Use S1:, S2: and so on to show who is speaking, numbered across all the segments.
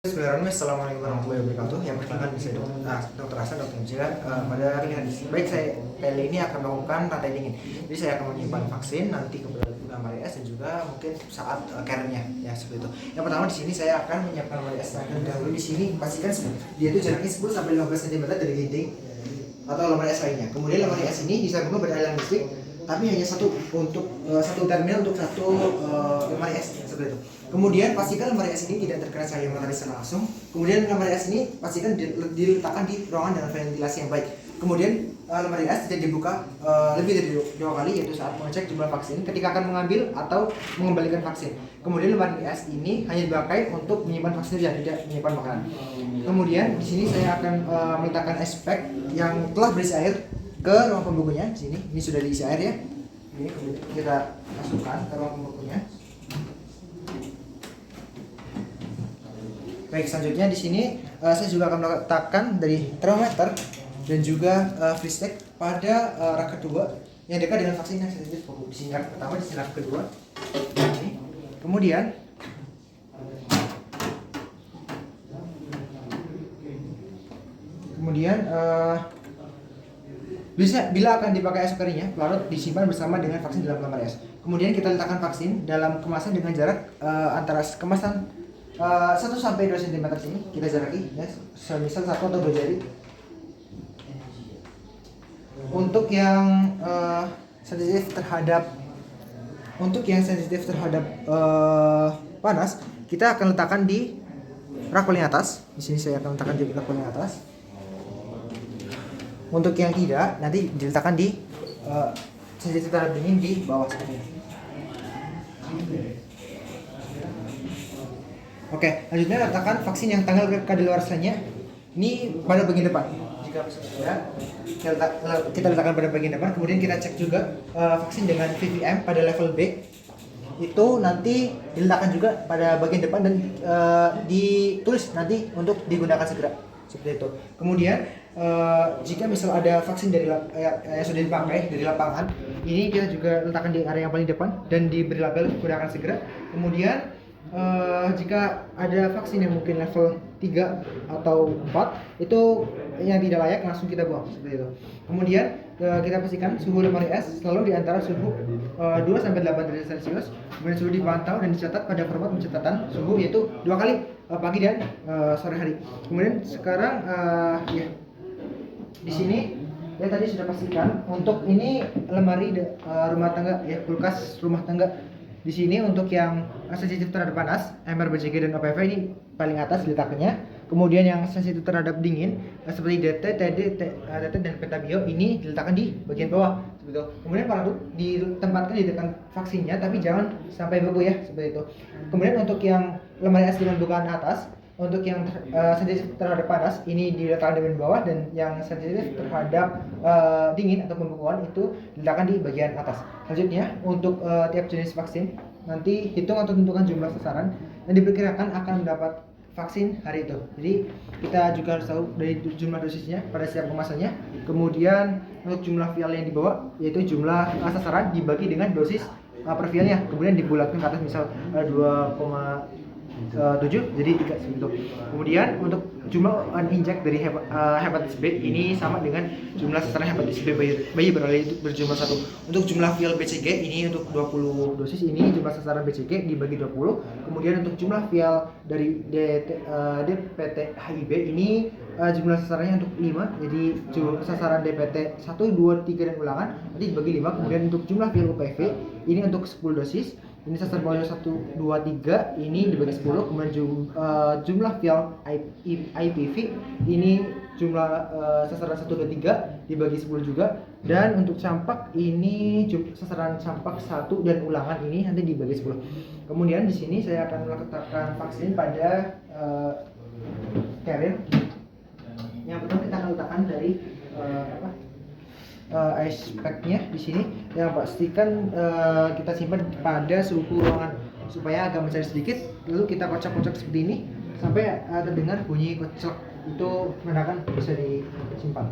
S1: Bismillahirrahmanirrahim. Assalamualaikum warahmatullahi wabarakatuh. Yang perkenalkan saya Dr. Hasan, Dr. Mujira. Pada hari baik saya kali ini akan melakukan rantai dingin. Jadi saya akan menyimpan vaksin nanti kepada lemari es dan juga mungkin saat carrier-nya ya seperti itu. Yang pertama di sini saya akan menyiapkan lemari es. Dan dahulu di sini pastikan dia itu jaraknya 10 sampai 15 cm dari dinding atau lemari es lainnya. Kemudian lemari es ini disambung beraliran listrik, tapi hanya satu untuk satu terminal untuk satu lemari es seperti itu. Kemudian pastikan lemari es ini tidak terkena cahaya matahari secara langsung. Kemudian lemari es ini pastikan diletakkan di ruangan dengan ventilasi yang baik. Kemudian lemari es tidak dibuka lebih dari dua kali, yaitu saat mengecek jumlah vaksin, ketika akan mengambil atau mengembalikan vaksin. Kemudian lemari es ini hanya dipakai untuk menyimpan vaksin dan tidak menyimpan makanan. Kemudian di sini saya akan meletakkan ice pack yang telah berisi air ke ruang pembekunya. Di sini ini sudah diisi air ya. Ini kemudian kita masukkan ke ruang pembekunya. Baik, selanjutnya di sini saya juga akan meletakkan dari termometer dan juga freeze pada rak kedua yang dekat dengan vaksin yang sensitif. Di sini rak pertama, di sini rak kedua. Ini. Kemudian bila akan dipakai esok harinya, larut disimpan bersama dengan vaksin dalam lemari es. Kemudian kita letakkan vaksin dalam kemasan dengan jarak antara kemasan 1 sampai 2 cm sini kita jaraki ya, semisal 1 atau 2 jari. Untuk yang sensitif terhadap panas, kita akan letakkan di rak paling atas. Di sini saya akan letakkan di rak paling atas. Untuk yang tidak, nanti diletakkan di sensitif terhadap dingin di bawah seperti ini. Oke, lanjutnya letakkan vaksin yang tanggal kadaluarsanya ini pada bagian depan. Jika ya, kita letakkan pada bagian depan. Kemudian kita cek juga vaksin dengan VVM pada level B itu nanti diletakkan juga pada bagian depan dan ditulis nanti untuk digunakan segera seperti itu. Kemudian jika misal ada vaksin dari yang sudah dipakai dari lapangan, ini kita juga letakkan di area yang paling depan dan diberi label gunakan segera. Kemudian jika ada vaksin yang mungkin level 3 atau 4 itu yang tidak layak langsung kita buang seperti itu. Kemudian kita pastikan suhu lemari es selalu di antara suhu 2 sampai 8 derajat Celcius. Kemudian suhu dipantau dan dicatat pada format pencatatan suhu yaitu 2 kali pagi dan sore hari. Kemudian sekarang ya di sini ya tadi sudah pastikan untuk ini lemari rumah tangga ya, kulkas rumah tangga. Di sini untuk yang sensitif terhadap panas, MR, BCG dan OPV ini paling atas letaknya. Kemudian yang sensitif terhadap dingin seperti DT, TD, DT dan Petabio ini diletakkan di bagian bawah seperti itu. Kemudian para ditempatkan di dekat vaksinnya tapi jangan sampai beku ya seperti itu. Kemudian untuk yang lemari es dengan bukaan atas, untuk yang sensitif terhadap panas ini diletakkan di bagian bawah dan yang sensitif terhadap dingin atau pembekuan itu diletakkan di bagian atas. Selanjutnya untuk tiap jenis vaksin nanti hitung atau tentukan jumlah sasaran dan diperkirakan akan mendapat vaksin hari itu. Jadi kita juga harus tahu dari jumlah dosisnya pada setiap kemasannya. Kemudian untuk jumlah vial yang dibawa yaitu jumlah sasaran dibagi dengan dosis per vialnya. Kemudian dibulatkan ke atas misal 2,7 jadi 3 segitu. Kemudian untuk jumlah uninject dari hepatitis B ini sama dengan jumlah sasaran hepatitis B bayi berjumlah 1. Untuk jumlah vial BCG ini untuk 20 dosis ini jumlah sasaran BCG dibagi 20. Kemudian untuk jumlah vial dari DPT HIB ini jumlah sasarannya untuk 5. Jadi jumlah sasaran DPT 1, 2, 3 dan ulangan nanti dibagi 5. Kemudian untuk jumlah vial UPV ini untuk 10 dosis. Ini sasaran polio 1, 2, 3 ini dibagi 10. Kemudian jumlah vial IPV ini jumlah sasaran 1, 2, 3 dibagi 10 juga. Dan untuk campak ini sasaran campak 1 dan ulangan ini nanti dibagi 10. Kemudian di sini saya akan meletakkan vaksin pada carrier. Yang pertama kita akan letakkan dari ice pack-nya di sini yang pastikan kita simpan pada suhu ruangan supaya agak mencair sedikit, lalu kita kocok-kocok seperti ini sampai terdengar bunyi kocok, itu menandakan bisa disimpan.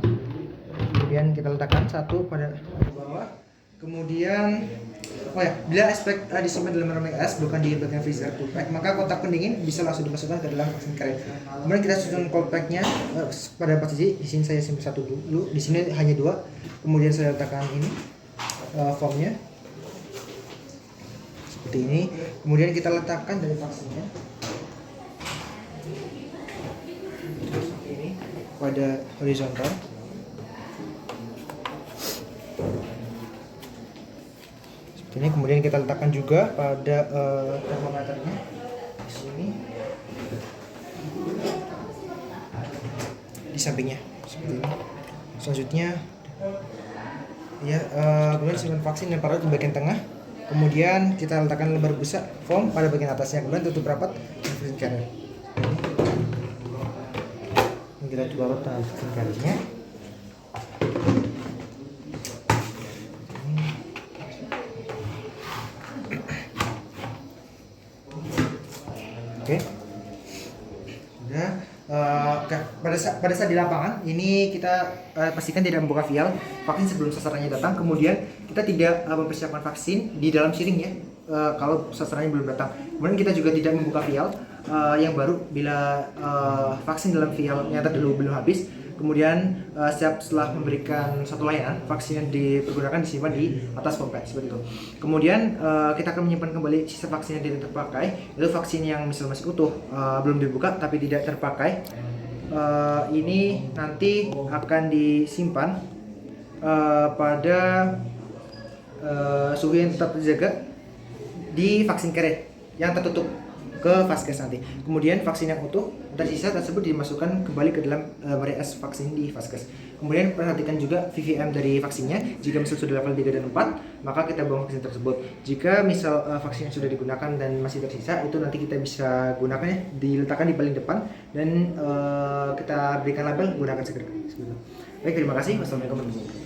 S1: Kemudian kita letakkan satu pada bawah Kemudian, oh ya, bila aspek disimpan dalam ruangan es bukan di bagian freezer cold pack, maka kotak pendingin bisa langsung dimasukkan ke dalam vaksin karet. Kemudian kita susun cold packnya pada posisi. Di sini saya simpan satu dulu, di sini hanya dua. Kemudian saya letakkan ini foamnya seperti ini. Kemudian kita letakkan dari vaksinnya seperti ini pada horizontal. Ini kemudian kita letakkan juga pada termometernya di sini di sampingnya seperti ini. Selanjutnya ya kemudian simpan vaksin dan parut di bagian tengah. Kemudian kita letakkan lembar busa foam pada bagian atasnya. Kemudian tutup rapat vaksin carrier. Ini kita tutup rapat dengan vaksin carriernya. Oke. Sudah. Pada saat di lapangan ini kita pastikan tidak membuka vial vaksin sebelum sasarannya datang. Kemudian kita tidak mempersiapkan vaksin di dalam syring ya, kalau sasarannya belum datang. Kemudian kita juga tidak membuka vial yang baru bila vaksin dalam vialnya terdahulu belum habis. Kemudian setelah memberikan satu layanan, vaksin yang dipergunakan disimpan di atas pompet seperti itu. Kemudian kita akan menyimpan kembali sisa vaksin yang tidak terpakai. Itu vaksin yang misalnya masih utuh, belum dibuka tapi tidak terpakai. Ini nanti akan disimpan pada suhu yang tetap terjaga di vaksin karet yang tertutup ke vaskes nanti. Kemudian vaksin yang utuh tersisa tersebut dimasukkan kembali ke dalam meriam es vaksin di vaskes. Kemudian perhatikan juga VVM dari vaksinnya. Jika misal sudah level 3 dan 4, maka kita buang vaksin tersebut. Jika misal vaksin yang sudah digunakan dan masih tersisa, itu nanti kita bisa gunakannya diletakkan di paling depan dan kita berikan label gunakan segera. Baik, terima kasih. Wassalamualaikum warahmatullahi wabarakatuh.